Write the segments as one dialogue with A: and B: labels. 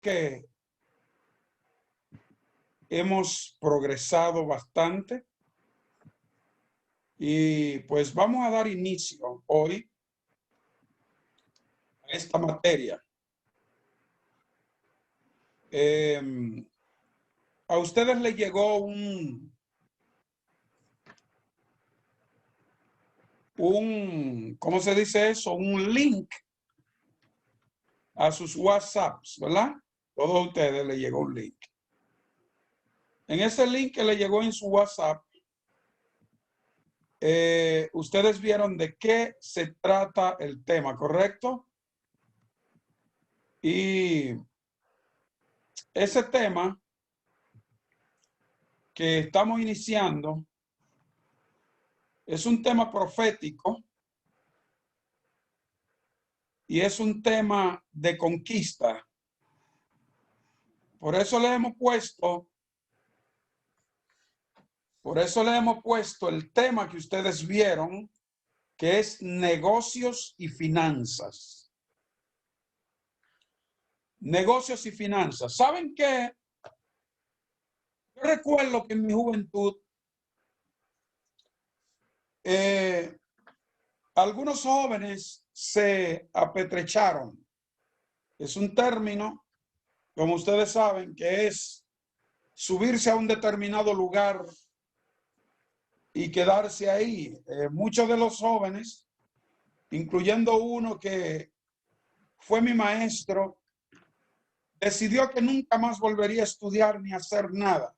A: que hemos progresado bastante y pues vamos a dar inicio hoy a esta materia. A ustedes les llegó ¿cómo se dice eso? Un link a sus WhatsApps, ¿verdad? Todos ustedes les llegó un link. En ese link que le llegó en su WhatsApp, ustedes vieron de qué se trata el tema, ¿correcto? Y ese tema que estamos iniciando es un tema profético y es un tema de conquista. Por eso le hemos puesto el tema que ustedes vieron, que es negocios y finanzas. Negocios y finanzas. ¿Saben qué? Yo recuerdo que en mi juventud algunos jóvenes se apetrecharon. Es un término, como ustedes saben, que es subirse a un determinado lugar y quedarse ahí. Muchos de los jóvenes, incluyendo uno que fue mi maestro, decidió que nunca más volvería a estudiar ni a hacer nada,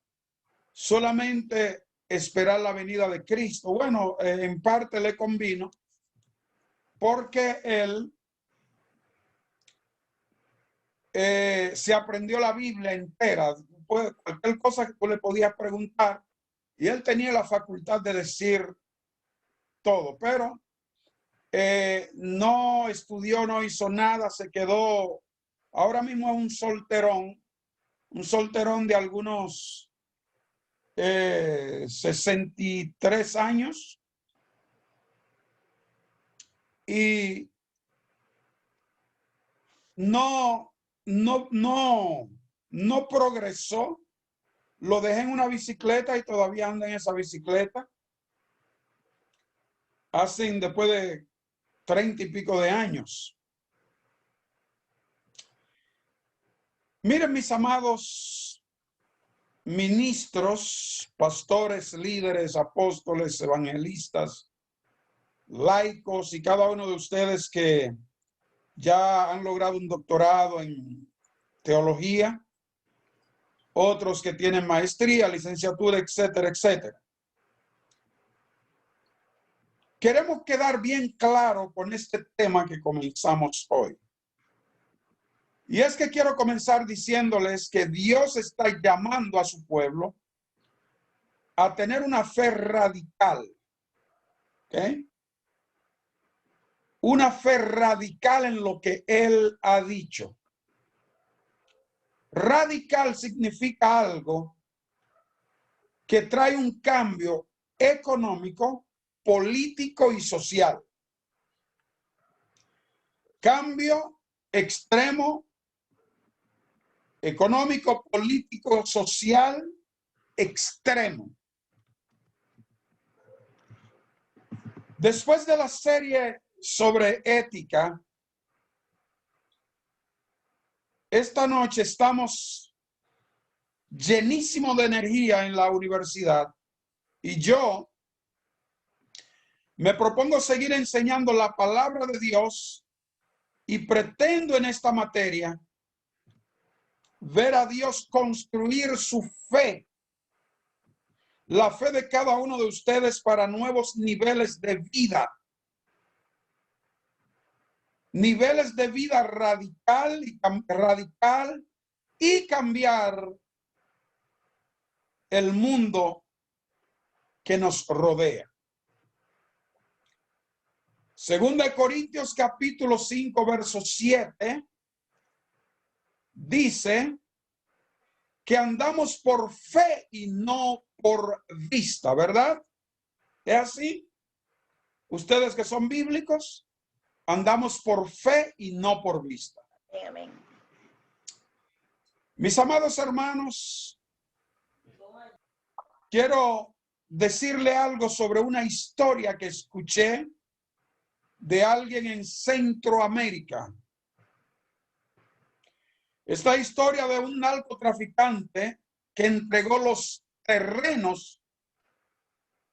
A: solamente esperar la venida de Cristo. Bueno, en parte le convino porque él se aprendió la Biblia entera. Cualquier cosa que tú le podías preguntar y él tenía la facultad de decir todo, pero no estudió, no hizo nada, se quedó. Ahora mismo es un solterón de algunos 63 años y no progresó. Lo dejé en una bicicleta y todavía anda en esa bicicleta. Hacen después de 30 y pico de años. Miren, mis amados ministros, pastores, líderes, apóstoles, evangelistas, laicos y cada uno de ustedes que ya han logrado un doctorado en teología, otros que tienen maestría, licenciatura, etcétera, etcétera. Queremos quedar bien claro con este tema que comenzamos hoy. Y es que quiero comenzar diciéndoles que Dios está llamando a su pueblo a tener una fe radical. ¿Ok? Una fe radical en lo que Él ha dicho. Radical significa algo que trae un cambio económico, político y social. Cambio extremo, económico, político, social, extremo. Después de la serie sobre ética, esta noche estamos llenísimos de energía en la universidad y yo me propongo seguir enseñando la palabra de Dios y pretendo en esta materia ver a Dios construir su fe, la fe de cada uno de ustedes para nuevos niveles de vida. Niveles de vida radical y cambiar el mundo que nos rodea. Segunda de Corintios capítulo 5 verso 7 dice que andamos por fe y no por vista, ¿verdad? ¿Es así? Ustedes que son bíblicos, andamos por fe y no por vista.
B: Amén.
A: Mis amados hermanos, quiero decirle algo sobre una historia que escuché de alguien en Centroamérica. Esta historia de un narcotraficante que entregó los terrenos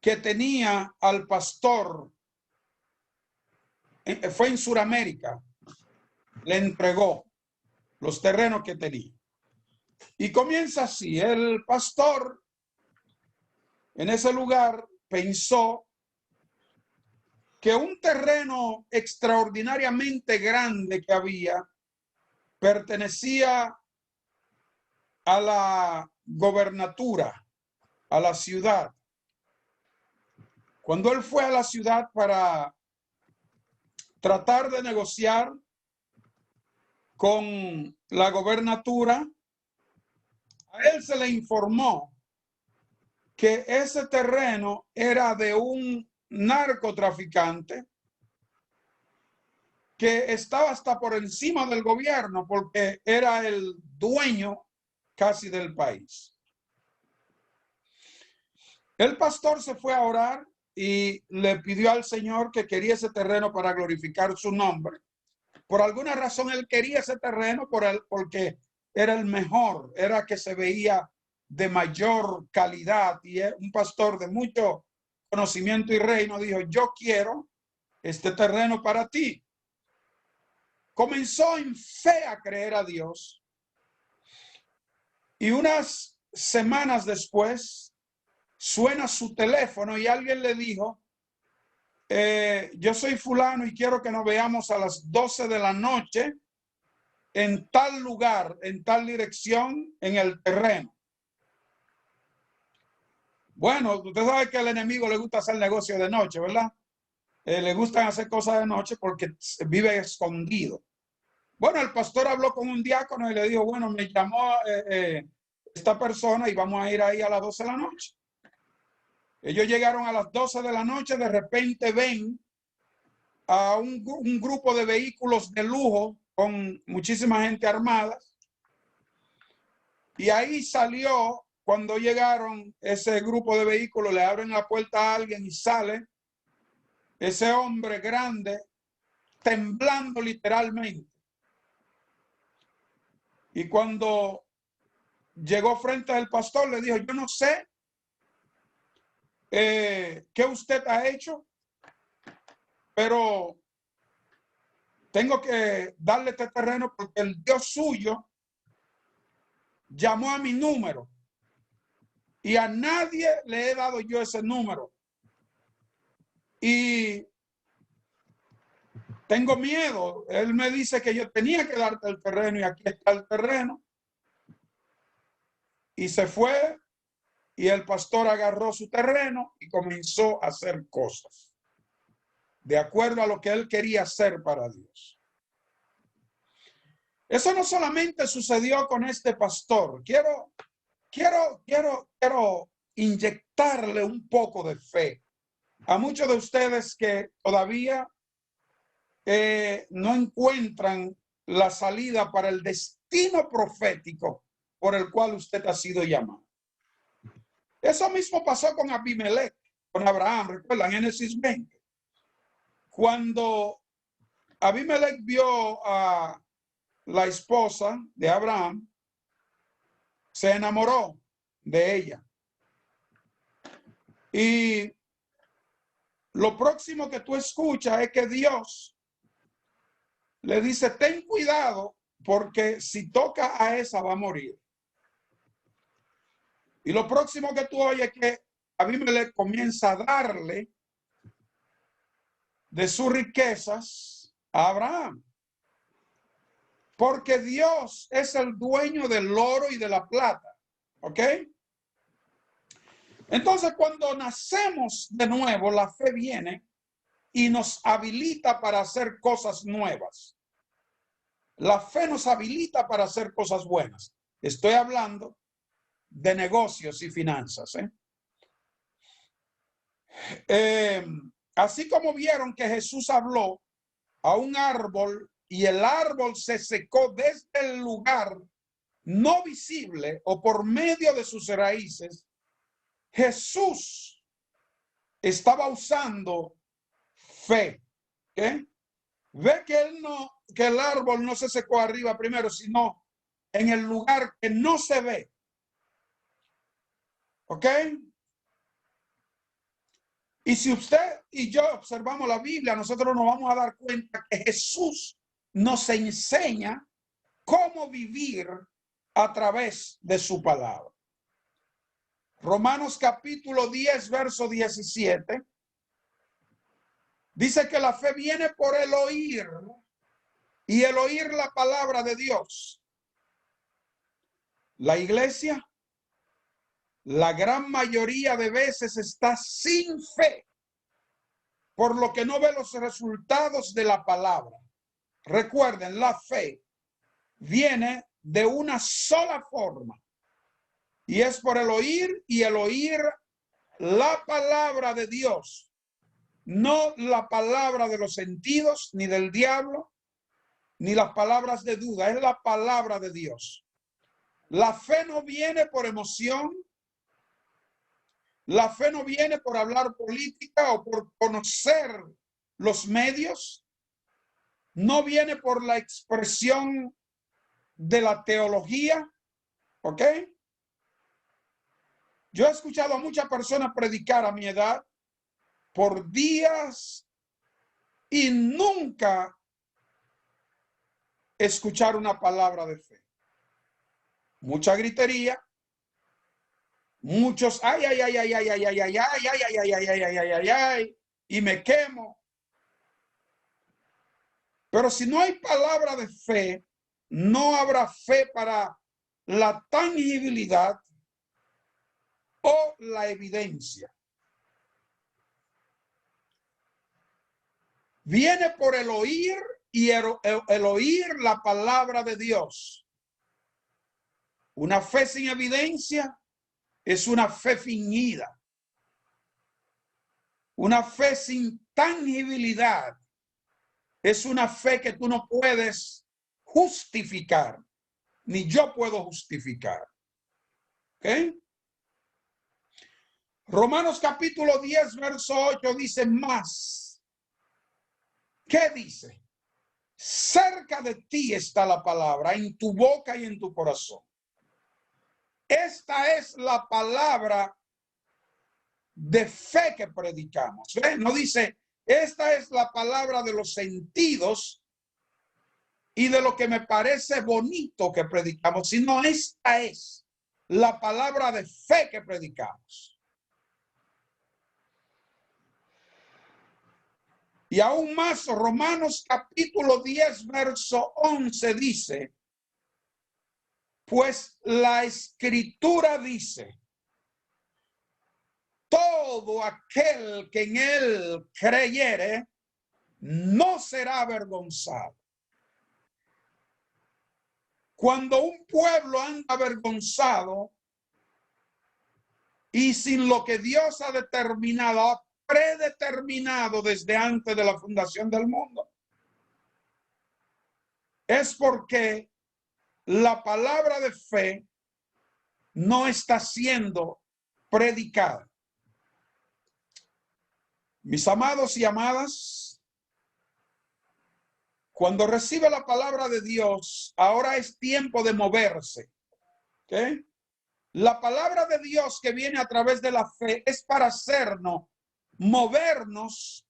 A: que tenía al pastor. Fue en Sudamérica. Le entregó los terrenos que tenía. Y comienza así. El pastor en ese lugar pensó que un terreno extraordinariamente grande que había pertenecía a la gobernatura, a la ciudad. Cuando él fue a la ciudad para tratar de negociar con la gobernatura, a él se le informó que ese terreno era de un narcotraficante que estaba hasta por encima del gobierno porque era el dueño casi del país. El pastor se fue a orar y le pidió al Señor que quería ese terreno para glorificar su nombre. Por alguna razón él quería ese terreno porque era el mejor, era que se veía de mayor calidad, y un pastor de mucho conocimiento y reino dijo: yo quiero este terreno para ti. Comenzó en fe a creer a Dios, y unas semanas después suena su teléfono y alguien le dijo: yo soy fulano y quiero que nos veamos a las 12 de la noche en tal lugar, en tal dirección, en el terreno. Bueno, usted sabe que al enemigo le gusta hacer negocio de noche, ¿verdad? Le gustan hacer cosas de noche porque vive escondido. Bueno, el pastor habló con un diácono y le dijo: bueno, me llamó esta persona y vamos a ir ahí a las 12 de la noche. Ellos llegaron a las 12 de la noche, de repente ven a un grupo de vehículos de lujo con muchísima gente armada. Y ahí salió, cuando llegaron ese grupo de vehículos, le abren la puerta a alguien y sale ese hombre grande, temblando literalmente. Y cuando llegó frente al pastor, le dijo: yo no sé qué usted ha hecho, pero tengo que darle este terreno porque el Dios suyo llamó a mi número y a nadie le he dado yo ese número. Y tengo miedo. Él me dice que yo tenía que darte el terreno y aquí está el terreno. Y se fue y el pastor agarró su terreno y comenzó a hacer cosas de acuerdo a lo que él quería hacer para Dios. Eso no solamente sucedió con este pastor. Quiero inyectarle un poco de fe a muchos de ustedes que todavía no encuentran la salida para el destino profético por el cual usted ha sido llamado. Eso mismo pasó con Abimelech, con Abraham. Recuerdan Génesis 20. Cuando Abimelech vio a la esposa de Abraham, se enamoró de ella. Y lo próximo que tú escuchas es que Dios le dice: ten cuidado porque si toca a esa va a morir. Y lo próximo que tú oyes es que Abimelech comienza a darle de sus riquezas a Abraham. Porque Dios es el dueño del oro y de la plata. ¿Ok? Entonces, cuando nacemos de nuevo, la fe viene y nos habilita para hacer cosas nuevas. La fe nos habilita para hacer cosas buenas. Estoy hablando de negocios y finanzas. Así como vieron que Jesús habló a un árbol y el árbol se secó desde el lugar no visible o por medio de sus raíces, Jesús estaba usando fe. ¿Okay? Ve que que el árbol no se secó arriba primero, sino en el lugar que no se ve. ¿Ok? Y si usted y yo observamos la Biblia, nosotros nos vamos a dar cuenta que Jesús nos enseña cómo vivir a través de su palabra. Romanos capítulo 10, verso 17. Dice que la fe viene por el oír y el oír la palabra de Dios. La iglesia, la gran mayoría de veces está sin fe, por lo que no ve los resultados de la palabra. Recuerden, la fe viene de una sola forma y es por el oír y el oír la palabra de Dios, no la palabra de los sentidos, ni del diablo, ni las palabras de duda, es la palabra de Dios. La fe no viene por emoción, la fe no viene por hablar política o por conocer los medios, no viene por la expresión de la teología, ¿ok? Yo he escuchado a muchas personas predicar a mi edad por días y nunca escuchar una palabra de fe. Mucha gritería, muchos ay, ay, ay, ay, ay, ay, ay, ay, ay, ay, ay, ay, ay, ay, ay, ay, ay, ay, y me quemo. Pero si no hay palabra de fe, no habrá fe para la tangibilidad o la evidencia. Viene por el oír y el oír la palabra de Dios. Una fe sin evidencia es una fe fingida. Una fe sin tangibilidad es una fe que tú no puedes justificar, ni yo puedo justificar. ¿Ok? Romanos capítulo 10, verso 8 dice más. ¿Qué dice? Cerca de ti está la palabra, en tu boca y en tu corazón. Esta es la palabra de fe que predicamos. ¿Ve? No dice, esta es la palabra de los sentidos y de lo que me parece bonito que predicamos, sino esta es la palabra de fe que predicamos. Y aún más, Romanos capítulo 10, verso 11 dice, pues la escritura dice, todo aquel que en él creyere no será avergonzado. Cuando un pueblo anda avergonzado y sin lo que Dios ha determinado, predeterminado desde antes de la fundación del mundo, es porque la palabra de fe no está siendo predicada. Mis amados y amadas, cuando recibe la palabra de Dios, ahora es tiempo de moverse. ¿Okay? La palabra de Dios que viene a través de la fe es para hacernos movernos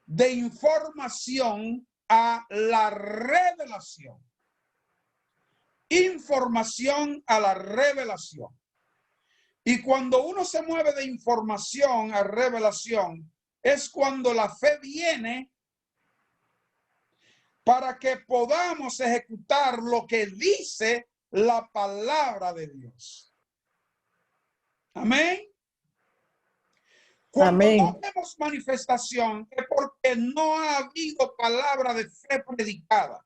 A: de información a la revelación. Información a la revelación. Y cuando uno se mueve de información a revelación, es cuando la fe viene para que podamos ejecutar lo que dice la palabra de Dios. Amén. Cuando no vemos manifestación es porque no ha habido palabra de fe predicada.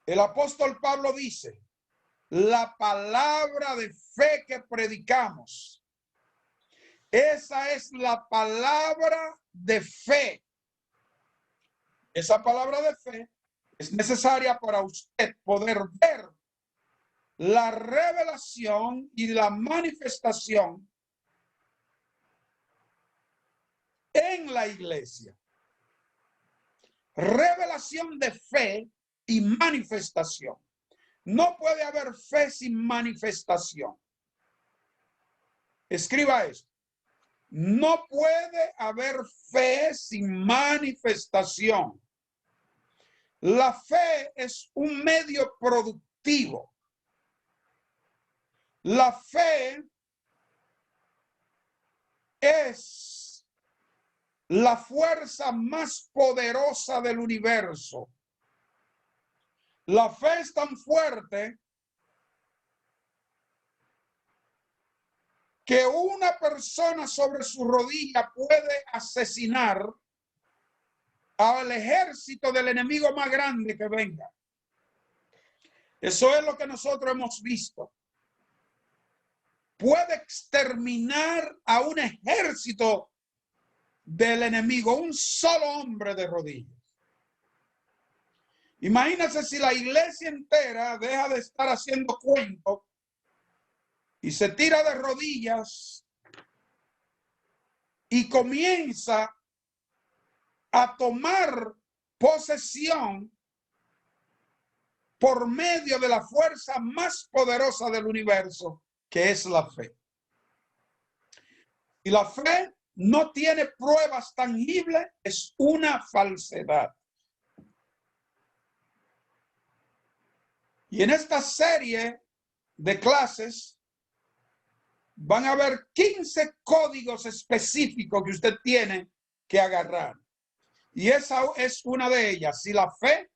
A: El apóstol Pablo dice, la palabra de fe que predicamos, esa es la palabra de fe. Esa palabra de fe es necesaria para usted poder ver la revelación y la manifestación en la iglesia. Revelación de fe y manifestación. No puede haber fe sin manifestación. Escriba esto. No puede haber fe sin manifestación. La fe es un medio productivo. La fe es la fuerza más poderosa del universo. La fe es tan fuerte que una persona sobre su rodilla puede asesinar al ejército del enemigo más grande que venga. Eso es lo que nosotros hemos visto. Puede exterminar a un ejército del enemigo, un solo hombre de rodillas. Imagínense si la iglesia entera deja de estar haciendo cuentos y se tira de rodillas y comienza a tomar posesión por medio de la fuerza más poderosa del universo, que es la fe. Y la fe no tiene pruebas tangibles, es una falsedad. Y en esta serie de clases van a haber 15 códigos específicos que usted tiene que agarrar. Y esa es una de ellas. Si la fe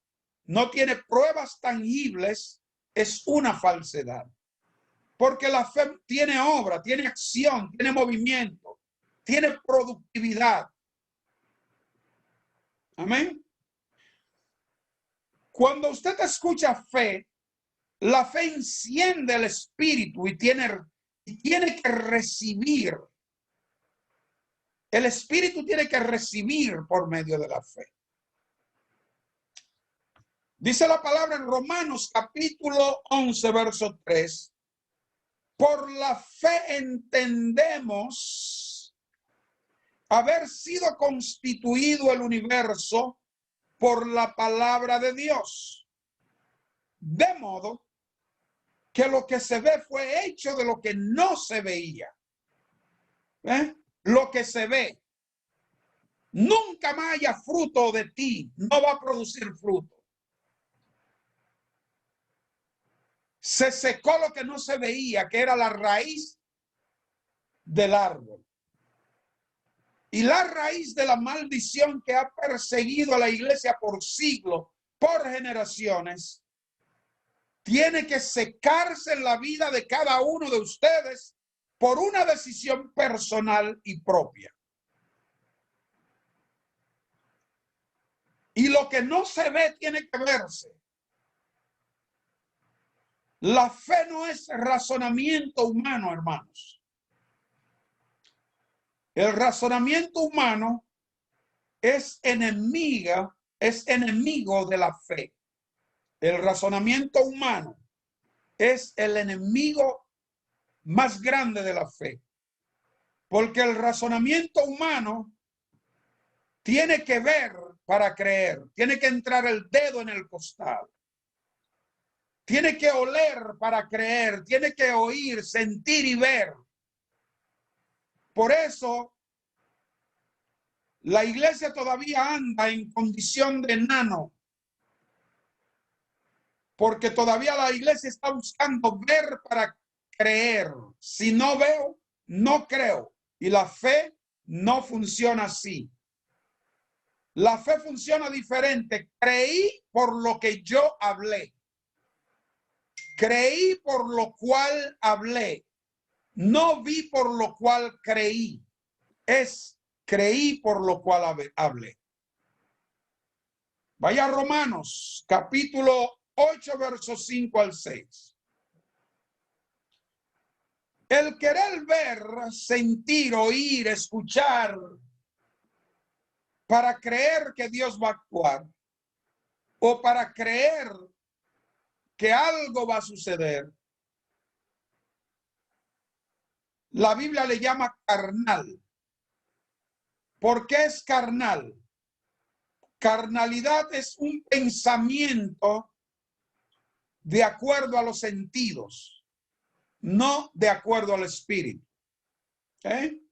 A: no tiene pruebas tangibles, es una falsedad. Porque la fe tiene obra, tiene acción, tiene movimiento, tiene productividad. Amén. Cuando usted escucha fe, la fe enciende el espíritu y tiene que recibir. El espíritu tiene que recibir por medio de la fe. Dice la palabra en Romanos capítulo 11, verso 3. Por la fe entendemos haber sido constituido el universo por la palabra de Dios. De modo que lo que se ve fue hecho de lo que no se veía. Lo que se ve. Nunca más haya fruto de ti, no va a producir fruto. Se secó lo que no se veía, que era la raíz del árbol. Y la raíz de la maldición que ha perseguido a la iglesia por siglos, por generaciones, tiene que secarse en la vida de cada uno de ustedes por una decisión personal y propia. Y lo que no se ve tiene que verse. La fe no es razonamiento humano, hermanos. El razonamiento humano es enemigo de la fe. El razonamiento humano es el enemigo más grande de la fe. Porque el razonamiento humano tiene que ver para creer, tiene que entrar el dedo en el costado. Tiene que oler para creer, tiene que oír, sentir y ver. Por eso, la iglesia todavía anda en condición de enano. Porque todavía la iglesia está buscando ver para creer. Si no veo, no creo. Y la fe no funciona así. La fe funciona diferente. Creí por lo que yo hablé. Creí por lo cual hablé. No vi por lo cual creí. Es creí por lo cual hablé. Vaya a Romanos, capítulo 8, versos 5 al 6. El querer ver, sentir, oír, escuchar, para creer que Dios va a actuar, o para creer que algo va a suceder, la Biblia le llama carnal. ¿Por qué es carnal? Carnalidad es un pensamiento de acuerdo a los sentidos, no de acuerdo al espíritu. ¿Okay?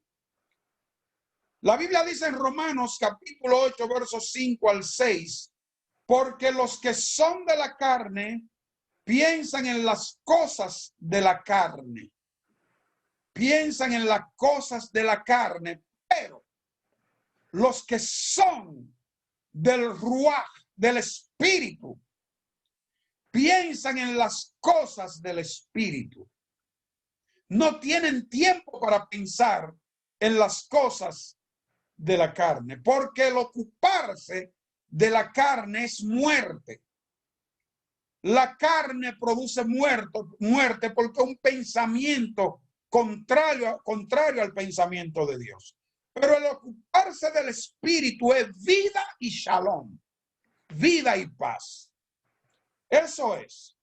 A: La Biblia dice en Romanos capítulo 8, versos 5 al 6, porque los que son de la carne piensan en las cosas de la carne. Piensan en las cosas de la carne, pero los que son del ruaj, del espíritu, piensan en las cosas del espíritu. No tienen tiempo para pensar en las cosas de la carne, porque el ocuparse de la carne es muerte. La carne produce muerte porque un pensamiento contrario al pensamiento de Dios. Pero el ocuparse del espíritu es vida y shalom, vida y paz. Eso es.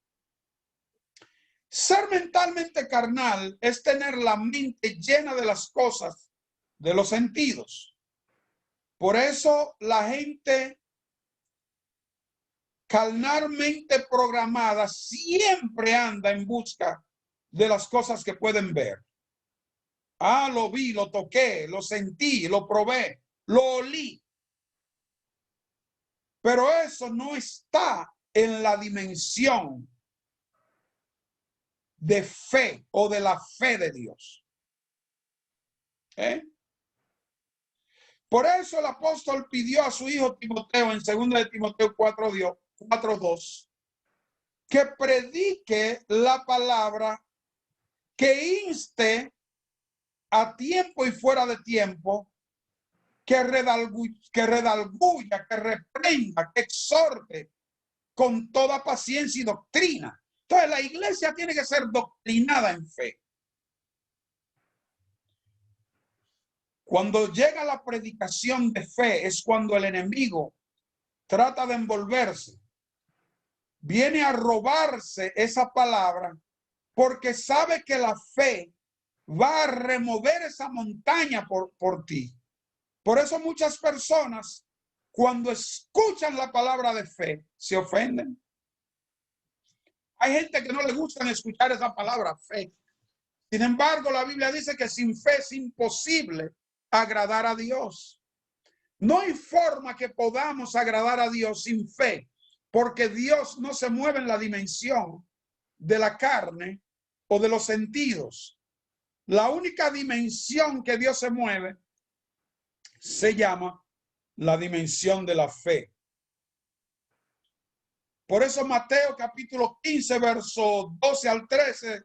A: Ser mentalmente carnal es tener la mente llena de las cosas de los sentidos. Por eso la gente carnalmente programada siempre anda en busca de las cosas que pueden ver. Ah, lo vi, lo toqué, lo sentí, lo probé, lo olí. Pero eso no está en la dimensión de fe o de la fe de Dios. ¿Eh? Por eso el apóstol pidió a su hijo Timoteo en 2 de Timoteo 4:2 que predique la palabra, que inste a tiempo y fuera de tiempo, que redalguya, que reprenda, que exhorte con toda paciencia y doctrina. Entonces la iglesia tiene que ser doctrinada en fe. Cuando llega la predicación de fe es cuando el enemigo trata de envolverse, viene a robarse esa palabra porque sabe que la fe va a remover esa montaña por ti. Por eso muchas personas, cuando escuchan la palabra de fe, se ofenden. Hay gente que no le gusta escuchar esa palabra fe. Sin embargo, la Biblia dice que sin fe es imposible agradar a Dios. No hay forma que podamos agradar a Dios sin fe, porque Dios no se mueve en la dimensión de la carne o de los sentidos. La única dimensión que Dios se mueve se llama la dimensión de la fe. Por eso Mateo capítulo 15, verso 12 al 13,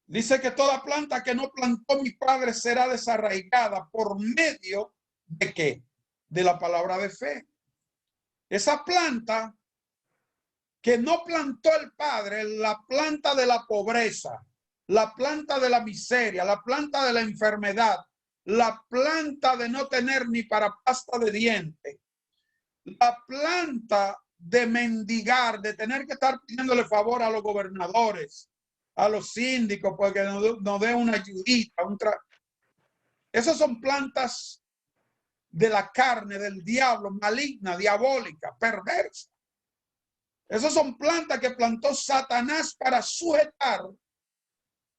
A: dice que toda planta que no plantó mi Padre será desarraigada por medio de ¿qué? De la palabra de fe. Esa planta que no plantó el Padre, la planta de la pobreza, la planta de la miseria, la planta de la enfermedad, la planta de no tener ni para pasta de dientes, la planta de mendigar, de tener que estar pidiéndole favor a los gobernadores, a los síndicos, porque nos dé una ayudita. Esas son plantas de la carne, del diablo, maligna, diabólica, perversa. Esas son plantas que plantó Satanás para sujetar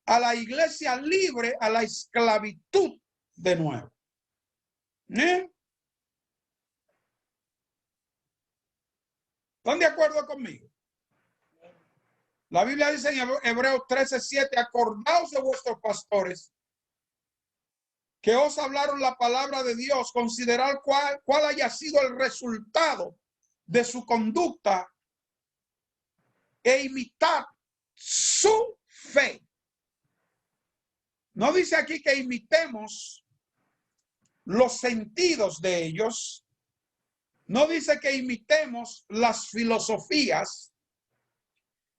A: a la iglesia libre a la esclavitud de nuevo. ¿Eh? ¿Están de acuerdo conmigo? La Biblia dice en Hebreos 13:7, acordaos de vuestros pastores que os hablaron la palabra de Dios, considerar cuál haya sido el resultado de su conducta e imitar su fe. No dice aquí que imitemos los sentidos de ellos. No dice que imitemos las filosofías,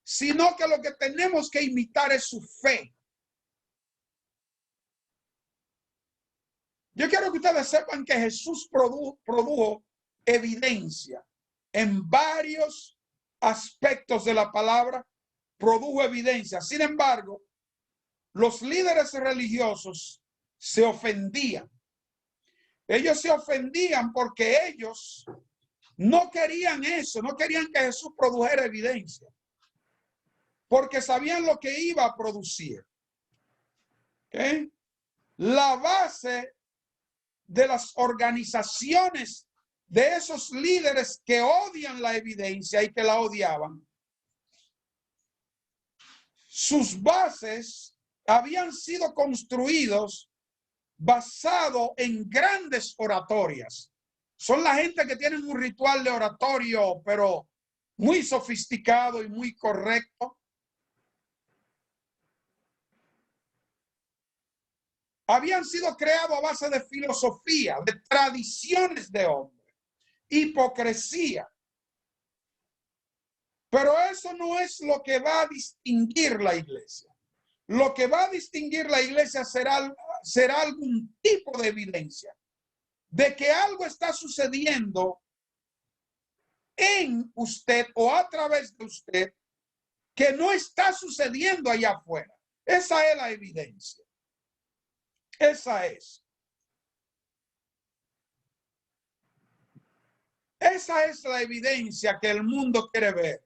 A: sino que lo que tenemos que imitar es su fe. Yo quiero que ustedes sepan que Jesús produjo evidencia en varios aspectos de la palabra, produjo evidencia. Sin embargo, los líderes religiosos se ofendían. Ellos se ofendían porque ellos no querían eso, no querían que Jesús produjera evidencia, porque sabían lo que iba a producir. ¿Okay? La base de las organizaciones de esos líderes que odian la evidencia y que la odiaban, sus bases habían sido construidos basado en grandes oratorias. Son la gente que tienen un ritual de oratorio, pero muy sofisticado y muy correcto. Habían sido creados a base de filosofía, de tradiciones de hombre, hipocresía. Pero eso no es lo que va a distinguir la iglesia. Lo que va a distinguir la iglesia será algún tipo de evidencia de que algo está sucediendo en usted o a través de usted que no está sucediendo allá afuera. Esa es la evidencia. Esa es. Esa es la evidencia que el mundo quiere ver.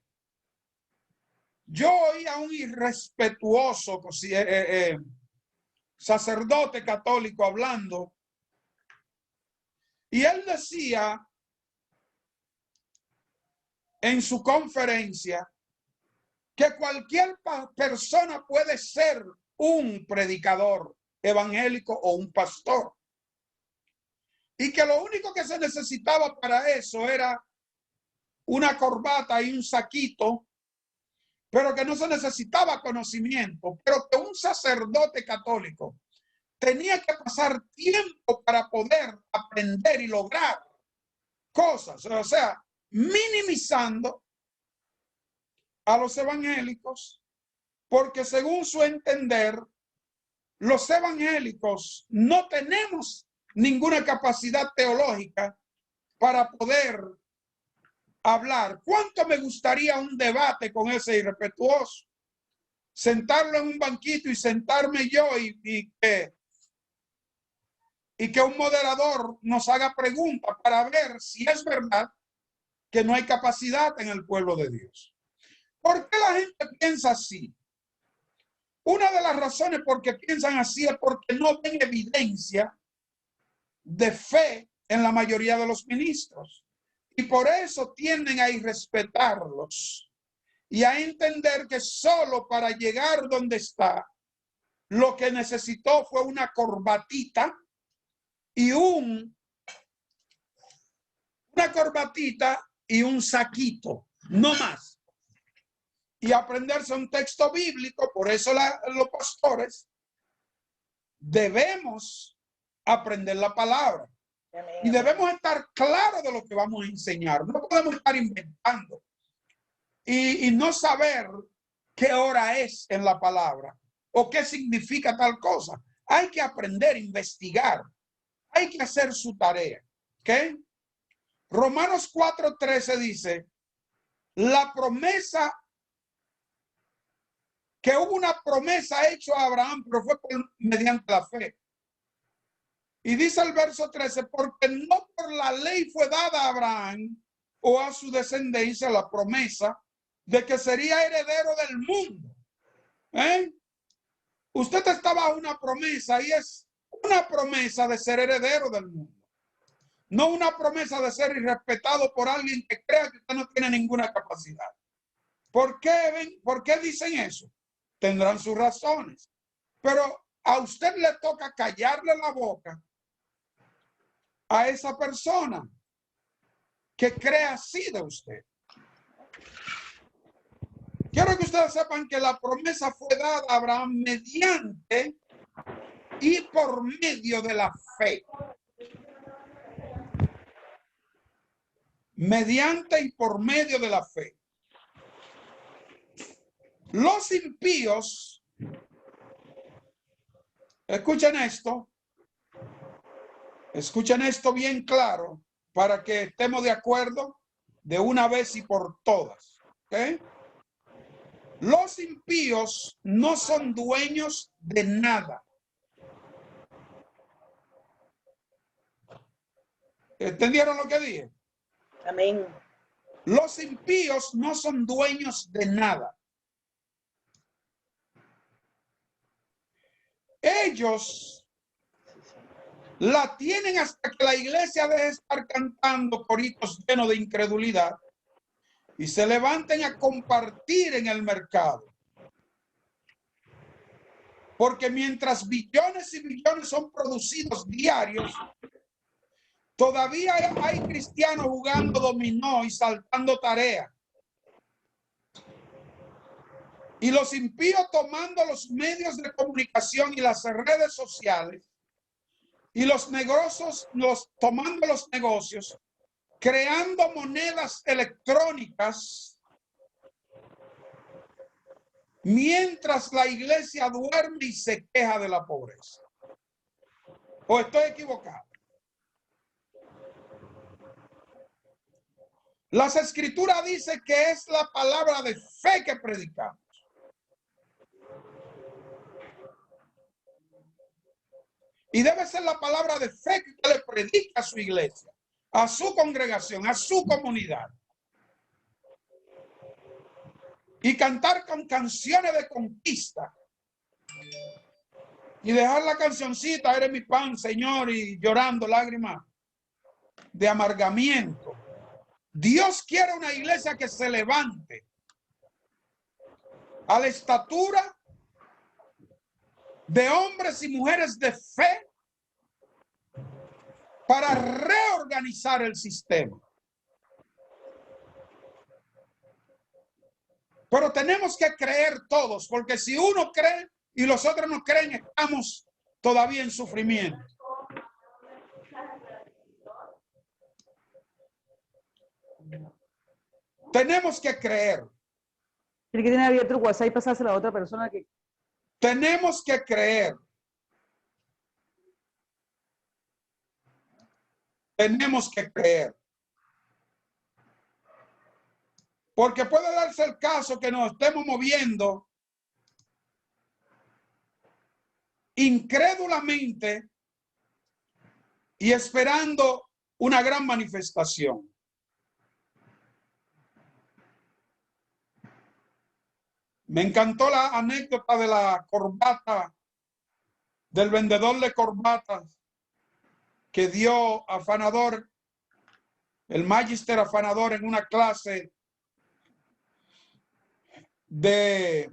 A: Yo oí a un irrespetuoso sacerdote católico hablando, y él decía en su conferencia que cualquier persona puede ser un predicador evangélico o un pastor, y que lo único que se necesitaba para eso era una corbata y un saquito, pero que no se necesitaba conocimiento, pero que un sacerdote católico tenía que pasar tiempo para poder aprender y lograr cosas, o sea, minimizando a los evangélicos, porque según su entender, los evangélicos no tenemos ninguna capacidad teológica para poder hablar. ¿Cuánto me gustaría un debate con ese irrespetuoso? Sentarlo en un banquito y sentarme yo y que un moderador nos haga preguntas para ver si es verdad que no hay capacidad en el pueblo de Dios. ¿Por qué la gente piensa así? Una de las razones por qué piensan así es porque no ven evidencia de fe en la mayoría de los ministros. Y por eso tienden a irrespetarlos y a entender que solo para llegar donde está, lo que necesitó fue una corbatita y una corbatita y un saquito, no más. Y aprenderse un texto bíblico. Por eso los pastores debemos aprender la palabra. Y debemos estar claros de lo que vamos a enseñar. No podemos estar inventando y no saber qué hora es en la palabra o qué significa tal cosa. Hay que aprender, investigar. Hay que hacer su tarea. ¿Ok? Romanos 4:13 dice, la promesa, que hubo una promesa hecha a Abraham, pero fue mediante la fe. Y dice el verso 13, porque no por la ley fue dada a Abraham o a su descendencia la promesa de que sería heredero del mundo. Usted está bajo una promesa y es una promesa de ser heredero del mundo. No una promesa de ser irrespetado por alguien que crea que usted no tiene ninguna capacidad. ¿Por qué dicen eso? Tendrán sus razones. Pero a usted le toca callarle la boca a esa persona que cree así de usted. Quiero que ustedes sepan que la promesa fue dada a Abraham mediante y por medio de la fe. Mediante y por medio de la fe. Los impíos, escuchen esto bien claro para que estemos de acuerdo de una vez y por todas. ¿Okay? Los impíos no son dueños de nada. ¿Entendieron lo que dije?
B: Amén.
A: Los impíos no son dueños de nada. Ellos la tienen hasta que la iglesia deje de estar cantando coritos llenos de incredulidad y se levanten a compartir en el mercado. Porque mientras billones y billones son producidos diarios, todavía hay cristianos jugando dominó y saltando tareas. Y los impíos tomando los medios de comunicación y las redes sociales y los negocios, tomando los negocios, creando monedas electrónicas, mientras la iglesia duerme y se queja de la pobreza. ¿O estoy equivocado? Las escrituras dicen que es la palabra de fe que predicamos. Y debe ser la palabra de fe que usted le predica a su iglesia, a su congregación, a su comunidad. Y cantar con canciones de conquista. Y dejar la cancioncita, eres mi pan, Señor, y llorando lágrimas de amargamiento. Dios quiere una iglesia que se levante a la estatura de hombres y mujeres de fe para reorganizar el sistema. Pero tenemos que creer todos, porque si uno cree y los otros no creen, estamos todavía en sufrimiento. Tenemos que creer.
C: Tiene que tener abierto el WhatsApp y pasarse a la otra persona que...
A: Tenemos que creer. Tenemos que creer. Porque puede darse el caso que nos estemos moviendo incrédulamente y esperando una gran manifestación. Me encantó la anécdota de la corbata, del vendedor de corbatas que dio Afanador, el magister Afanador, en una clase de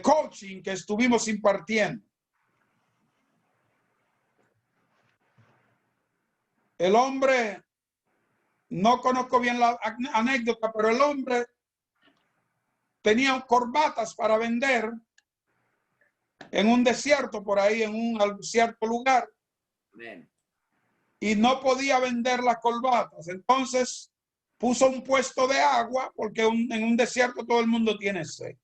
A: coaching que estuvimos impartiendo. El hombre, no conozco bien la anécdota, pero el hombre tenía corbatas para vender en un desierto, por ahí, en un cierto lugar. Bien. Y no podía vender las corbatas. Entonces puso un puesto de agua, porque en un desierto todo el mundo tiene sed.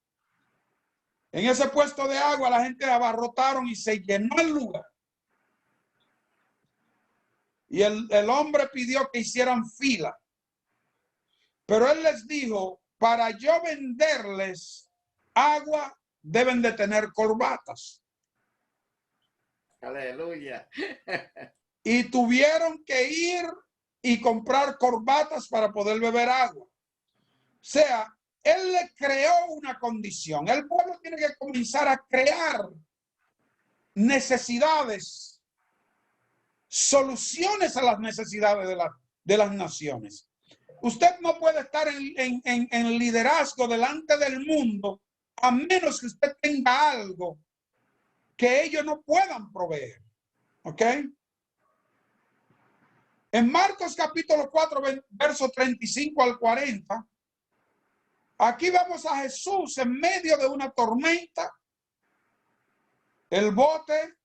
A: En ese puesto de agua la gente abarrotaron y se llenó el lugar. Y el hombre pidió que hicieran fila. Pero él les dijo, para yo venderles agua, deben de tener corbatas.
D: Aleluya.
A: Y tuvieron que ir y comprar corbatas para poder beber agua. O sea, él le creó una condición. El pueblo tiene que comenzar a crear necesidades, soluciones a las necesidades de las naciones. Usted no puede estar en liderazgo delante del mundo a menos que usted tenga algo que ellos no puedan proveer. ¿Ok? En Marcos capítulo 4, verso 35 al 40, aquí vemos a Jesús en medio de una tormenta. El bote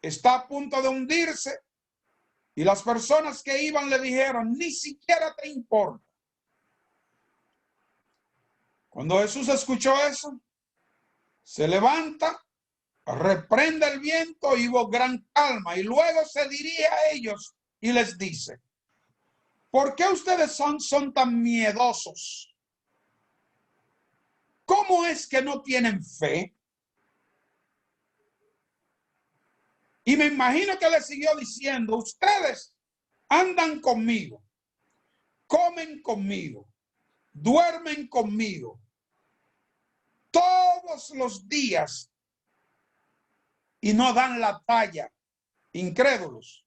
A: está a punto de hundirse y las personas que iban le dijeron, ni siquiera te importa. Cuando Jesús escuchó eso, se levanta, reprende el viento y hubo gran calma, y luego se dirige a ellos y les dice, ¿por qué ustedes son tan miedosos? ¿cómo es que no tienen fe? Y me imagino que le siguió diciendo, ustedes andan conmigo, comen conmigo, duermen conmigo todos los días y no dan la talla, incrédulos.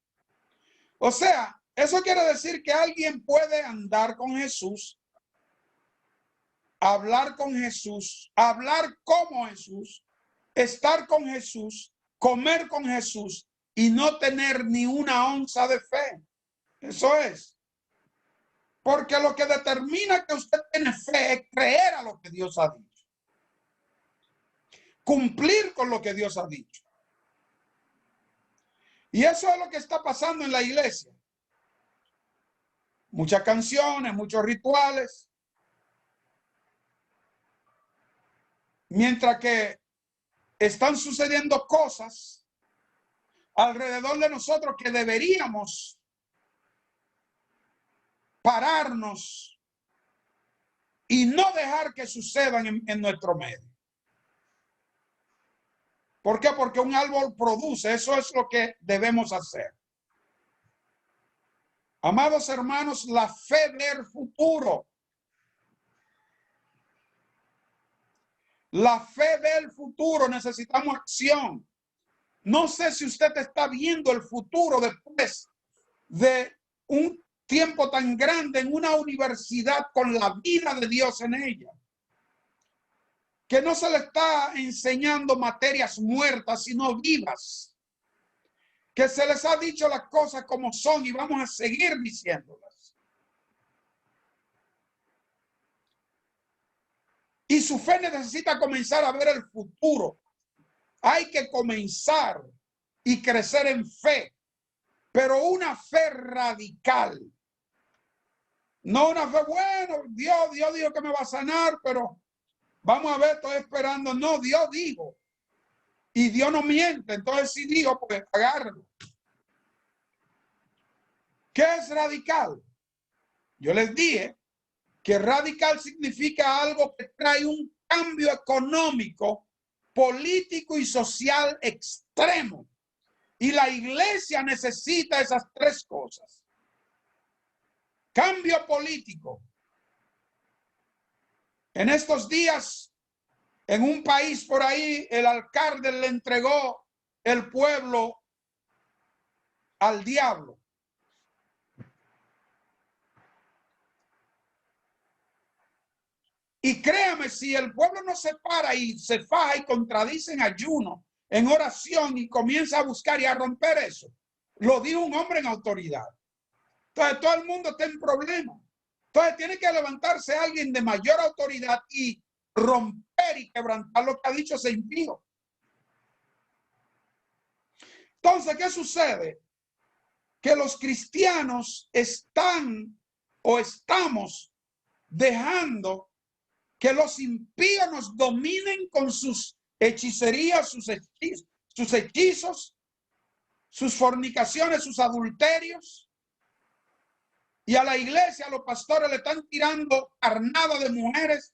A: O sea, eso quiere decir que alguien puede andar con Jesús, hablar con Jesús, hablar como Jesús, estar con Jesús, comer con Jesús y no tener ni una onza de fe. Eso es. Porque lo que determina que usted tiene fe es creer a lo que Dios ha dicho. Cumplir con lo que Dios ha dicho. Y eso es lo que está pasando en la iglesia. Muchas canciones, muchos rituales. Mientras que están sucediendo cosas alrededor de nosotros que deberíamos pararnos y no dejar que sucedan en nuestro medio. ¿Por qué? Porque un árbol produce, eso es lo que debemos hacer. Amados hermanos, la fe del futuro. La fe del futuro, necesitamos acción. No sé si usted está viendo el futuro después de un tiempo tan grande en una universidad con la vida de Dios en ella. Que no se le está enseñando materias muertas, sino vivas. Que se les ha dicho las cosas como son y vamos a seguir diciéndolas. Y su fe necesita comenzar a ver el futuro. Hay que comenzar y crecer en fe, pero una fe radical. No una fe, bueno, Dios dijo que me va a sanar, pero vamos a ver, estoy esperando. No, Dios dijo. Y Dios no miente. Entonces, si dijo, pues agárralo. ¿Qué es radical? Yo les dije que radical significa algo que trae un cambio económico, político y social extremo. Y la iglesia necesita esas tres cosas. Cambio político. En estos días, en un país por ahí, el alcalde le entregó el pueblo al diablo. Y créame, si el pueblo no se para y se faja y contradice en ayuno, en oración y comienza a buscar y a romper eso, lo dijo un hombre en autoridad. Entonces todo el mundo está en problema. Entonces tiene que levantarse alguien de mayor autoridad y romper y quebrantar lo que ha dicho ese impío. Entonces, ¿qué sucede? Que los cristianos están o estamos dejando que los impíos nos dominen con sus hechicerías, sus hechizos, sus fornicaciones, sus adulterios. Y a la iglesia, a los pastores le están tirando carnada de mujeres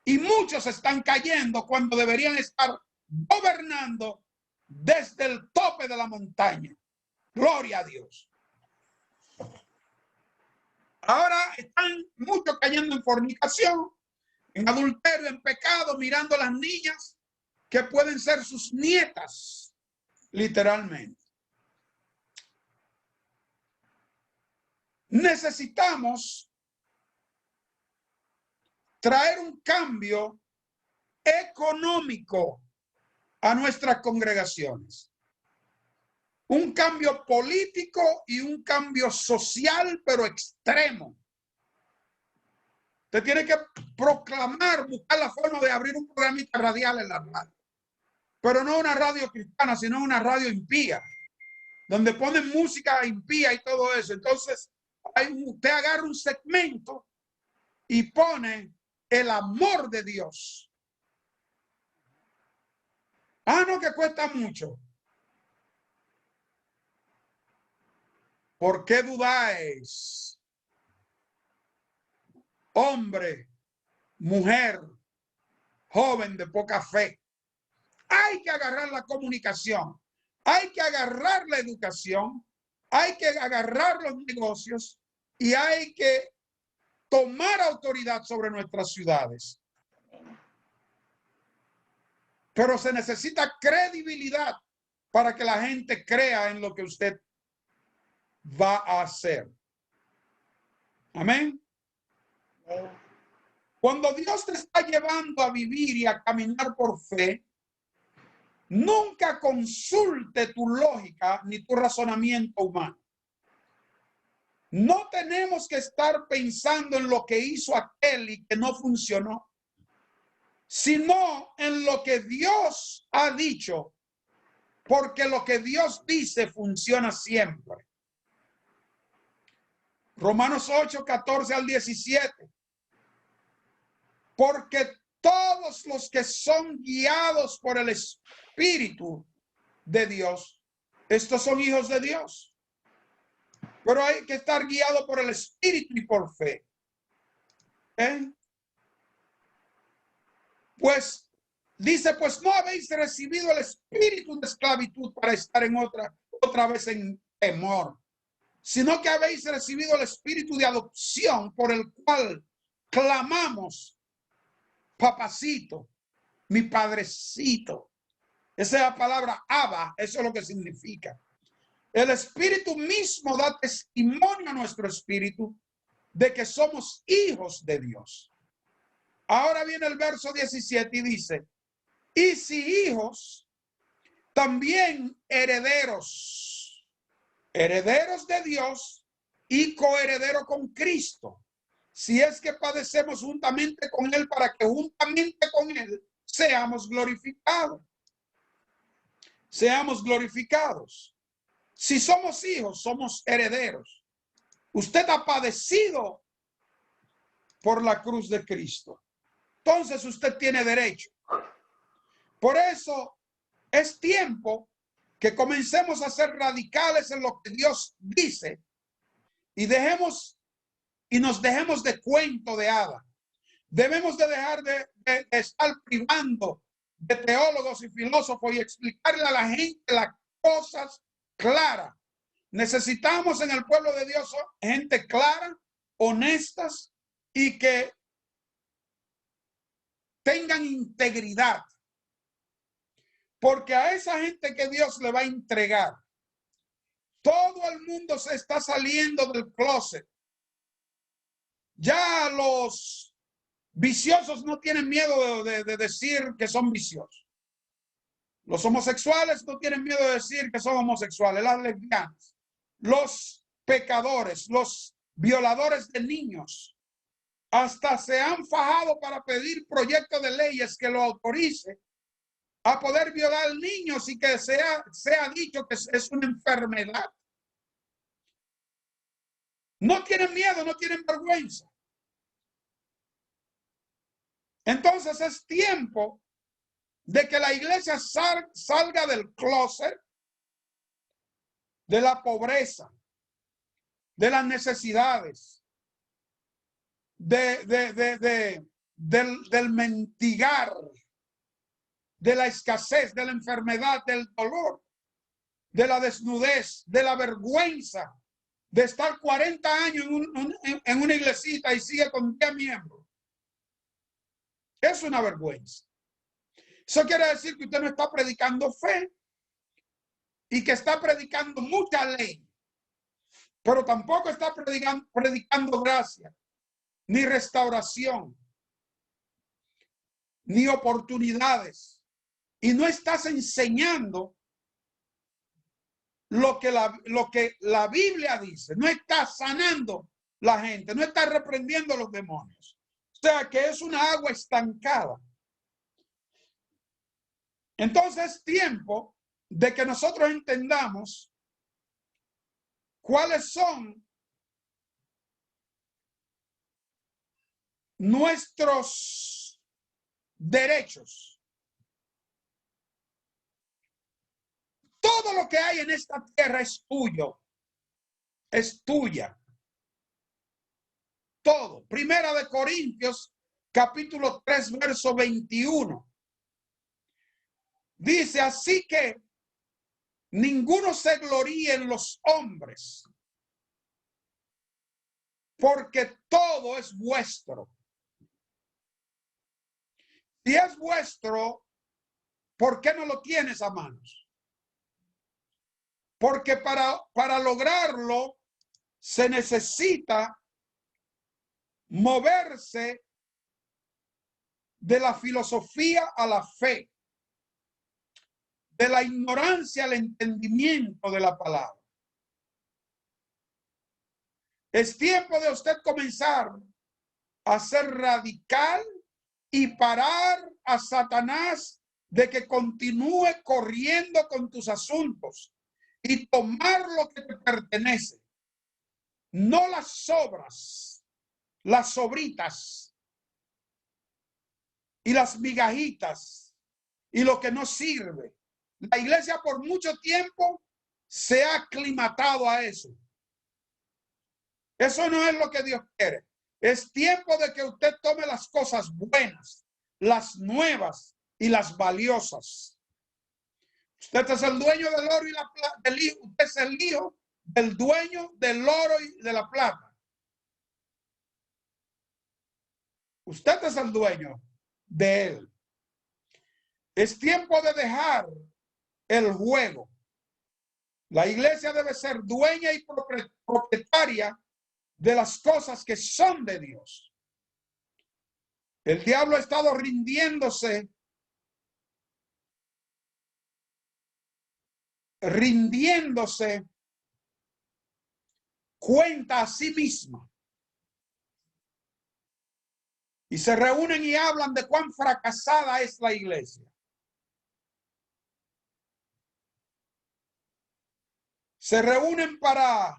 A: y muchos están cayendo cuando deberían estar gobernando desde el tope de la montaña. Gloria a Dios. Ahora están muchos cayendo en fornicación, en adulterio, en pecado, mirando a las niñas que pueden ser sus nietas, literalmente. Necesitamos traer un cambio económico a nuestras congregaciones. Un cambio político y un cambio social, pero extremo. Usted tiene que proclamar, buscar la forma de abrir un programita radial en la radio. Pero no una radio cristiana, sino una radio impía, donde ponen música impía y todo eso. Entonces, usted agarra un segmento y pone el amor de Dios. Ah, no, que cuesta mucho. ¿Por qué dudáis? Hombre, mujer, joven de poca fe. Hay que agarrar la comunicación, hay que agarrar la educación, hay que agarrar los negocios y hay que tomar autoridad sobre nuestras ciudades. Pero se necesita credibilidad para que la gente crea en lo que usted va a hacer. Amén. Cuando Dios te está llevando a vivir y a caminar por fe, nunca consulte tu lógica ni tu razonamiento humano. No tenemos que estar pensando en lo que hizo aquel y que no funcionó, sino en lo que Dios ha dicho, porque lo que Dios dice funciona siempre. Romanos 8, 14 al 17. Porque todos los que son guiados por el Espíritu de Dios, estos son hijos de Dios. Pero hay que estar guiado por el Espíritu y por fe. Pues dice, pues no habéis recibido el espíritu de esclavitud para estar en otra vez en temor, sino que habéis recibido el espíritu de adopción por el cual clamamos, papacito, mi padrecito. Esa es la palabra Abba, eso es lo que significa. El Espíritu mismo da testimonio a nuestro espíritu de que somos hijos de Dios. Ahora viene el verso 17 y dice, y si hijos, también herederos, herederos de Dios y coherederos con Cristo, si es que padecemos juntamente con Él para que juntamente con Él seamos glorificados. Seamos glorificados. Si somos hijos, somos herederos. Usted ha padecido por la cruz de Cristo. Entonces usted tiene derecho. Por eso es tiempo que comencemos a ser radicales en lo que Dios dice y nos dejemos de cuento de hada. Debemos de dejar de estar privando de teólogos y filósofos y explicarle a la gente las cosas claras. Necesitamos en el pueblo de Dios gente clara, honestas y que tengan integridad. Porque a esa gente que Dios le va a entregar, todo el mundo se está saliendo del closet. Ya los viciosos no tienen miedo de decir que son viciosos. Los homosexuales no tienen miedo de decir que son homosexuales. Las lesbianas, los pecadores, los violadores de niños, hasta se han fajado para pedir proyectos de leyes que lo autorice a poder violar niños y que sea dicho que es una enfermedad. No tienen miedo, no tienen vergüenza. Entonces es tiempo de que la iglesia salga del closet, de la pobreza, de las necesidades, del mendigar, de la escasez, de la enfermedad, del dolor, de la desnudez, de la vergüenza, de estar 40 años en una iglesita y sigue con 10 miembros. Es una vergüenza. Eso quiere decir que usted no está predicando fe y que está predicando mucha ley, pero tampoco está predicando gracia, ni restauración, ni oportunidades. Y no estás enseñando lo que la Biblia dice. No estás sanando la gente, no estás reprendiendo a los demonios. O sea que es una agua estancada. Entonces es tiempo de que nosotros entendamos cuáles son nuestros derechos. Todo lo que hay en esta tierra es tuyo, es tuya. Todo. Primera de Corintios capítulo 3, verso 21. Dice, así que ninguno se gloríe en los hombres, porque todo es vuestro. Si es vuestro, ¿por qué no lo tienes a manos? Porque para lograrlo se necesita moverse de la filosofía a la fe, de la ignorancia al entendimiento de la palabra. Es tiempo de usted comenzar a ser radical y parar a Satanás de que continúe corriendo con tus asuntos y tomar lo que te pertenece, no las sobras, las sobritas y las migajitas y lo que no sirve. La iglesia por mucho tiempo se ha aclimatado a eso. Eso no es lo que Dios quiere. Es tiempo de que usted tome las cosas buenas, las nuevas y las valiosas. Usted es el dueño del oro y la plata. Usted es el hijo del dueño del oro y de la plata. Usted es el dueño de él. Es tiempo de dejar el juego. La iglesia debe ser dueña y propietaria de las cosas que son de Dios. El diablo ha estado rindiéndose cuenta a sí misma. Y se reúnen y hablan de cuán fracasada es la iglesia. Se reúnen para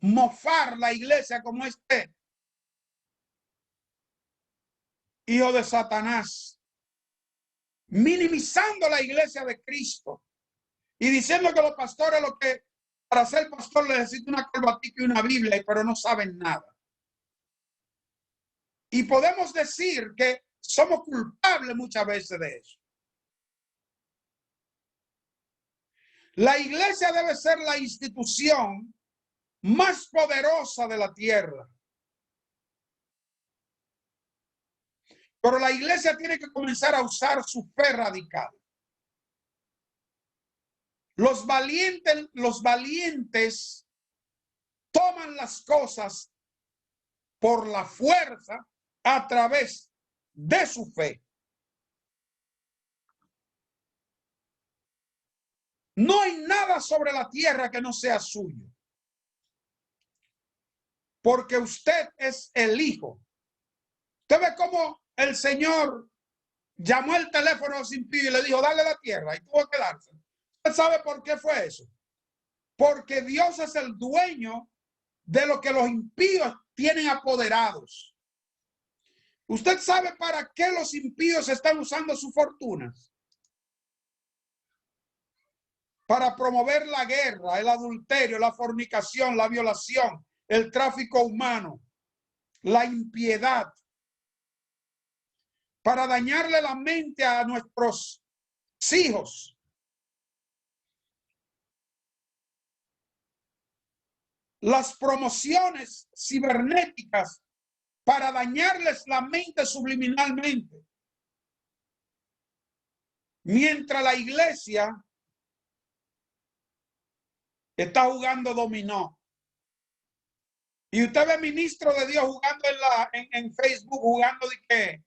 A: mofar la iglesia como este hijo de Satanás, minimizando la iglesia de Cristo y diciendo que los pastores, lo que para ser pastor necesita una corbatica y una Biblia, pero no saben nada. Y podemos decir que somos culpables muchas veces de eso. La iglesia debe ser la institución más poderosa de la tierra. Pero la iglesia tiene que comenzar a usar su fe radical. Los valientes toman las cosas por la fuerza a través de su fe. No hay nada sobre la tierra que no sea suyo. Porque usted es el hijo. Usted ve cómo el Señor llamó el teléfono a los impíos y le dijo, dale la tierra, y tuvo que darse. ¿Usted sabe por qué fue eso? Porque Dios es el dueño de lo que los impíos tienen apoderados. ¿Usted sabe para qué los impíos están usando sus fortunas? Para promover la guerra, el adulterio, la fornicación, la violación, el tráfico humano, la impiedad, para dañarle la mente a nuestros hijos. Las promociones cibernéticas para dañarles la mente subliminalmente. Mientras la iglesia está jugando dominó. Y usted ve ministro de Dios jugando en Facebook, jugando de qué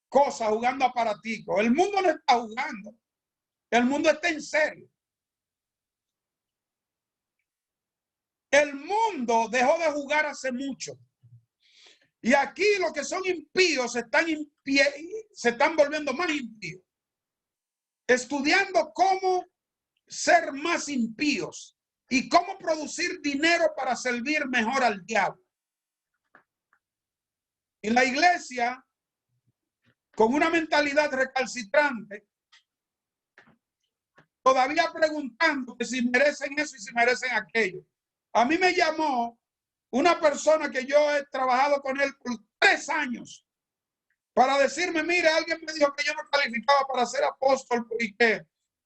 A: cosas, jugando aparatico. El mundo no está jugando. El mundo está en serio. El mundo dejó de jugar hace mucho. Y aquí los que son impíos se están volviendo más impíos. Estudiando cómo ser más impíos y cómo producir dinero para servir mejor al diablo. Y la iglesia, con una mentalidad recalcitrante, todavía preguntando que si merecen eso y si merecen aquello. A mí me llamó una persona que yo he trabajado con él por 3 años para decirme, mire, alguien me dijo que yo no calificaba para ser apóstol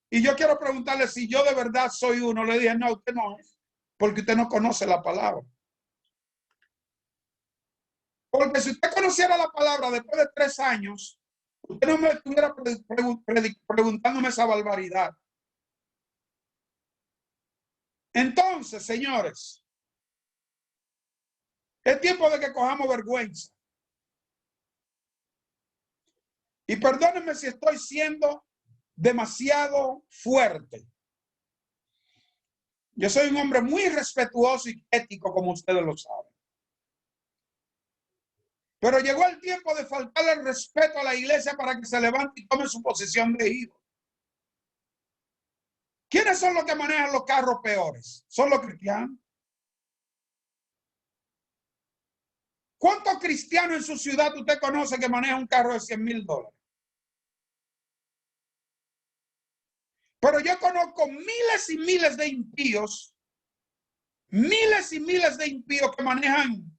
A: y yo quiero preguntarle si yo de verdad soy uno. Le dije, no, usted no es, porque usted no conoce la palabra. Porque si usted conociera la palabra después de 3 años, usted no me estuviera preguntándome esa barbaridad. Entonces, señores, es tiempo de que cojamos vergüenza. Y perdónenme si estoy siendo demasiado fuerte. Yo soy un hombre muy respetuoso y ético, como ustedes lo saben. Pero llegó el tiempo de faltarle el respeto a la iglesia para que se levante y tome su posición de hijo. ¿Quiénes son los que manejan los carros peores? ¿Son los cristianos? ¿Cuántos cristianos en su ciudad usted conoce que manejan un carro de $100,000? Pero yo conozco miles y miles de impíos, miles y miles de impíos que manejan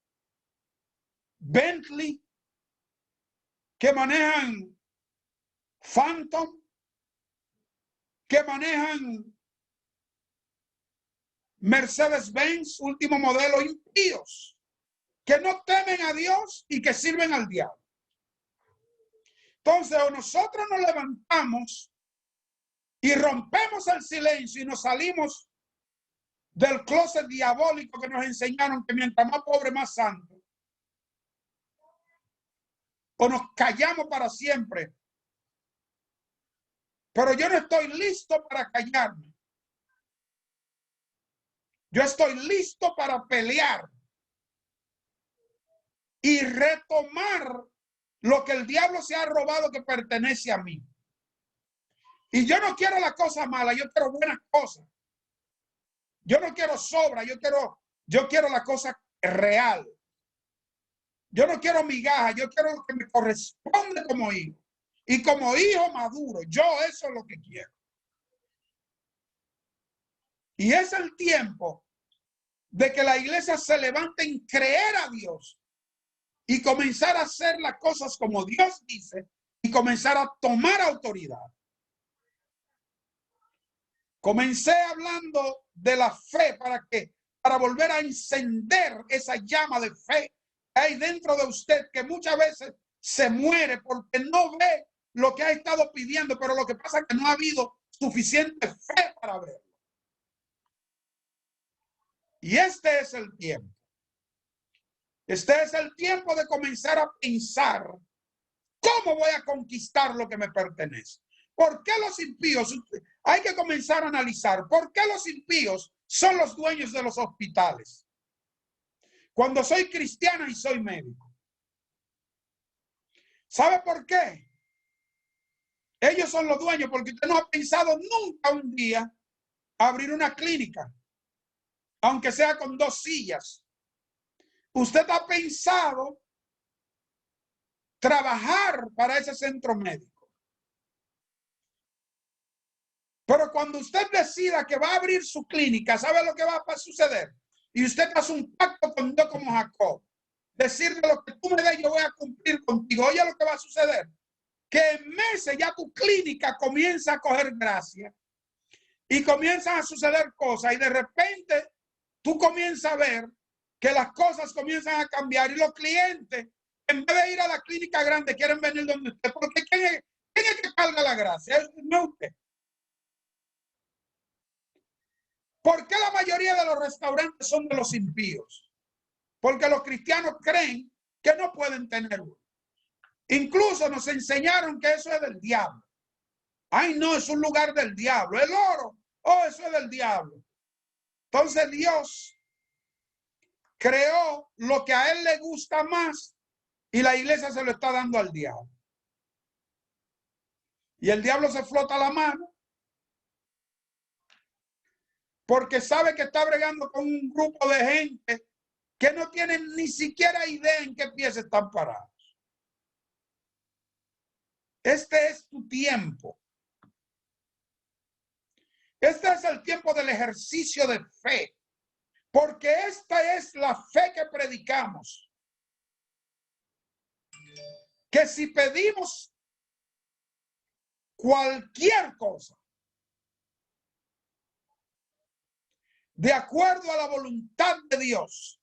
A: Bentley, que manejan Phantom, que manejan Mercedes-Benz, último modelo, impíos, que no temen a Dios y que sirven al diablo. Entonces, o nosotros nos levantamos y rompemos el silencio y nos salimos del closet diabólico que nos enseñaron que mientras más pobre, más santo, o nos callamos para siempre. Pero yo no estoy listo para callarme. Yo estoy listo para pelear y retomar lo que el diablo se ha robado que pertenece a mí. Y yo no quiero la cosa mala, yo quiero buenas cosas. Yo no quiero sobra, yo quiero la cosa real. Yo no quiero migaja, yo quiero lo que me corresponde como hijo. Y como hijo maduro, yo eso es lo que quiero. Y es el tiempo de que la iglesia se levante en creer a Dios y comenzar a hacer las cosas como Dios dice y comenzar a tomar autoridad. Comencé hablando de la fe para volver a encender esa llama de fe que hay dentro de usted, que muchas veces se muere porque no ve lo que ha estado pidiendo, pero lo que pasa es que no ha habido suficiente fe para verlo. Y este es el tiempo. Este es el tiempo de comenzar a pensar cómo voy a conquistar lo que me pertenece. ¿Por qué los impíos? Hay que comenzar a analizar. ¿Por qué los impíos son los dueños de los hospitales? Cuando soy cristiana y soy médico. ¿Sabe por qué? Ellos son los dueños porque usted no ha pensado nunca un día abrir una clínica, aunque sea con 2 sillas. Usted ha pensado trabajar para ese centro médico. Pero cuando usted decida que va a abrir su clínica, ¿sabe lo que va a suceder? Y usted hace un pacto con Dios como Jacob. Decirle lo que tú me des, yo voy a cumplir contigo. Oye, lo que va a suceder. Que en meses ya tu clínica comienza a coger gracia y comienzan a suceder cosas. Y de repente tú comienzas a ver que las cosas comienzan a cambiar y los clientes, en vez de ir a la clínica grande, quieren venir donde usted. Porque ¿quién es que carga la gracia? No es usted. ¿Por qué la mayoría de los restaurantes son de los impíos? Porque los cristianos creen que no pueden tener uno. Incluso nos enseñaron que eso es del diablo. Ay, no, es un lugar del diablo. El oro, oh, eso es del diablo. Entonces Dios creó lo que a él le gusta más y la iglesia se lo está dando al diablo. Y el diablo se frota la mano porque sabe que está bregando con un grupo de gente que no tienen ni siquiera idea en qué pies están parados. Este es tu tiempo. Este es el tiempo del ejercicio de fe, porque esta es la fe que predicamos. que si pedimos cualquier cosa de acuerdo a la voluntad de Dios,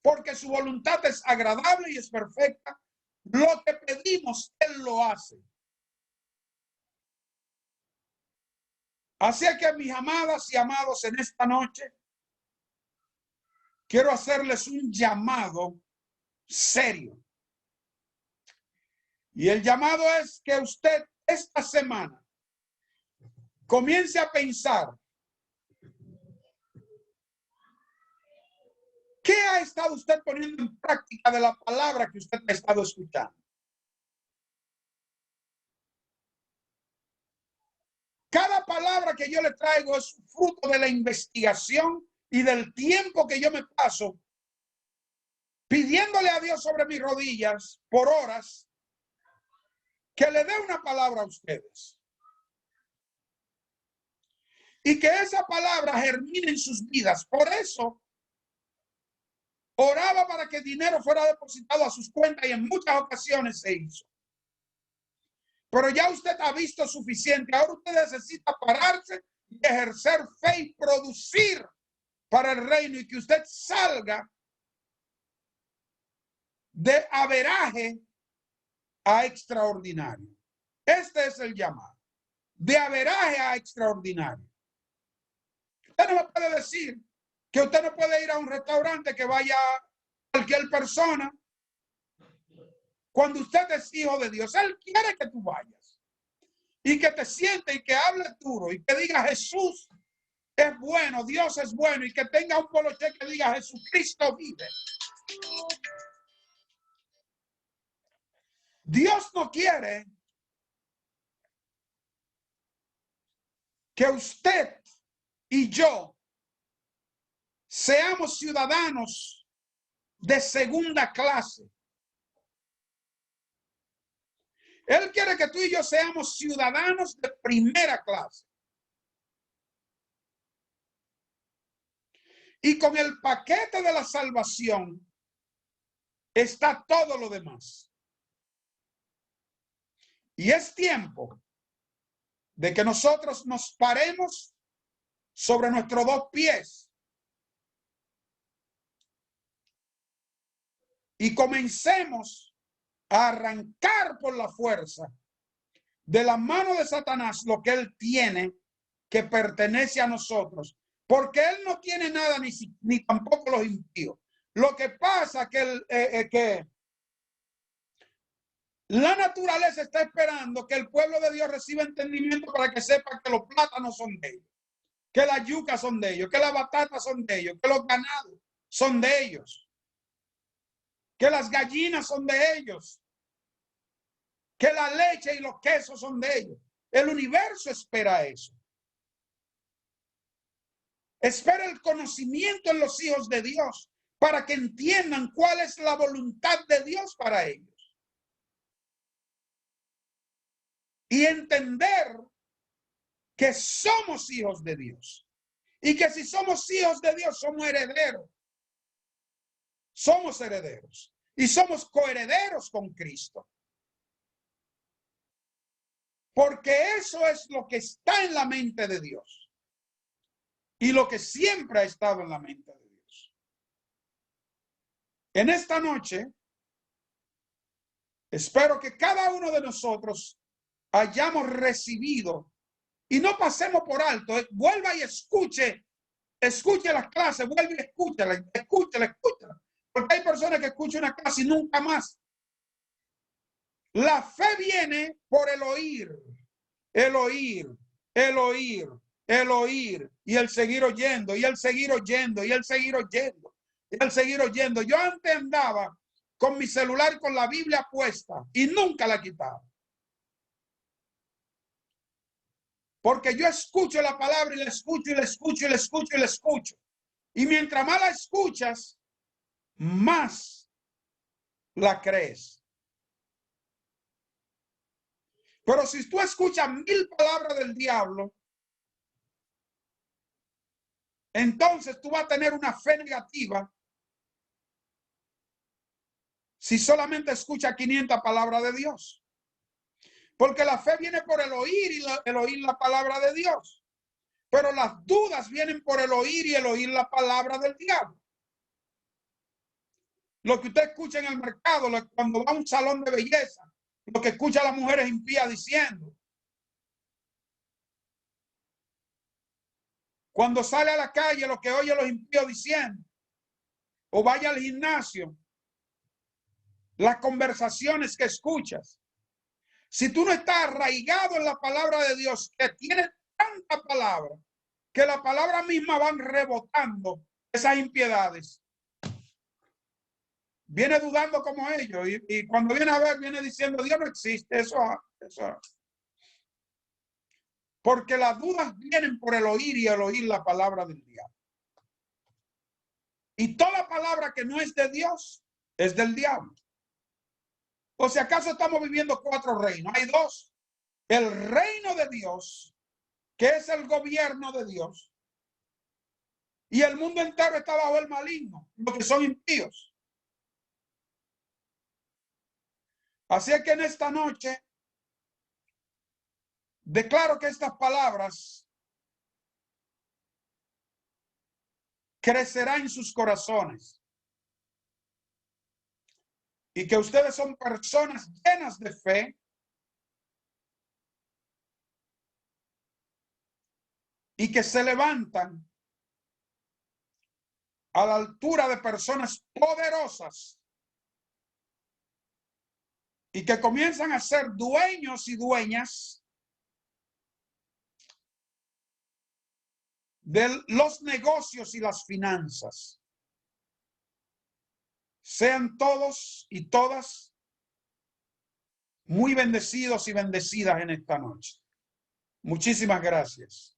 A: porque su voluntad es agradable y es perfecta, lo que pedimos, Él lo hace. Así que, mis amadas y amados, en esta noche quiero hacerles un llamado serio. Y el llamado es que usted esta semana comience a pensar qué ha estado usted poniendo en práctica de la palabra que usted ha estado escuchando. Cada palabra que yo le traigo es fruto de la investigación y del tiempo que yo me paso pidiéndole a Dios sobre mis rodillas por horas que le dé una palabra a ustedes. Y que esa palabra germine en sus vidas. Por eso oraba para que el dinero fuera depositado a sus cuentas y en muchas ocasiones se hizo. Pero ya usted ha visto suficiente. Ahora usted necesita pararse y ejercer fe y producir para el reino y que usted salga de averaje a extraordinario. Este es el llamado. De averaje a extraordinario. Usted no me puede decir que usted no puede ir a un restaurante que vaya cualquier persona. Cuando usted es hijo de Dios, Él quiere que tú vayas y que te sientes y que hables duro y que diga Jesús es bueno, Dios es bueno y que tenga un poloche que diga Jesucristo vive. Dios no quiere que usted y yo seamos ciudadanos de segunda clase. Él quiere que tú y yo seamos ciudadanos de primera clase. Y con el paquete de la salvación está todo lo demás. Y es tiempo de que nosotros nos paremos sobre nuestros dos pies y comencemos a arrancar por la fuerza de la mano de Satanás lo que él tiene que pertenece a nosotros, porque él no tiene nada ni tampoco los impíos. Lo que pasa que la naturaleza está esperando que el pueblo de Dios reciba entendimiento para que sepa que los plátanos son de ellos, que las yucas son de ellos, que las batatas son de ellos, que los ganados son de ellos, que las gallinas son de ellos, que la leche y los quesos son de ellos. El universo espera eso. Espera el conocimiento en los hijos de Dios para que entiendan cuál es la voluntad de Dios para ellos. Y entender que somos hijos de Dios. Y que si somos hijos de Dios, somos herederos. Somos herederos. Y somos coherederos con Cristo. Porque eso es lo que está en la mente de Dios. Y lo que siempre ha estado en la mente de Dios. En esta noche, espero que cada uno de nosotros hayamos recibido y no pasemos por alto. Vuelva y escuche las clases, vuelve y escúchala. Porque hay personas que escuchan una clase y nunca más. La fe viene por el oír, el oír, el oír, el oír, y el seguir oyendo, y el seguir oyendo, y el seguir oyendo, y el seguir oyendo. Yo antes andaba con mi celular con la Biblia puesta y nunca la quitaba. Porque yo escucho la palabra y la escucho y la escucho y la escucho y la escucho. Y mientras más la escuchas, más la crees. Pero si tú escuchas 1000 palabras del diablo, entonces tú vas a tener una fe negativa si solamente escucha 500 palabras de Dios? Porque la fe viene por el oír y el oír la palabra de Dios. Pero las dudas vienen por el oír y el oír la palabra del diablo. Lo que usted escucha en el mercado, cuando va a un salón de belleza, lo que escucha a las mujeres impías diciendo. Cuando sale a la calle, lo que oye a los impíos diciendo. O vaya al gimnasio, las conversaciones que escuchas. Si tú no estás arraigado en la palabra de Dios, que tiene tanta palabra, que la palabra misma van rebotando esas impiedades, viene dudando como ellos y cuando viene a ver, viene diciendo, Dios no existe, eso. Porque las dudas vienen por el oír y el oír la palabra del diablo. Y toda palabra que no es de Dios es del diablo. O si acaso estamos viviendo 4 reinos. Hay 2. El reino de Dios, que es el gobierno de Dios. Y el mundo entero está bajo el maligno, los que son impíos. Así es que en esta noche declaro que estas palabras crecerán en sus corazones. Y que ustedes son personas llenas de fe. Y que se levantan a la altura de personas poderosas. Y que comienzan a ser dueños y dueñas de los negocios y las finanzas. Sean todos y todas muy bendecidos y bendecidas en esta noche. Muchísimas gracias.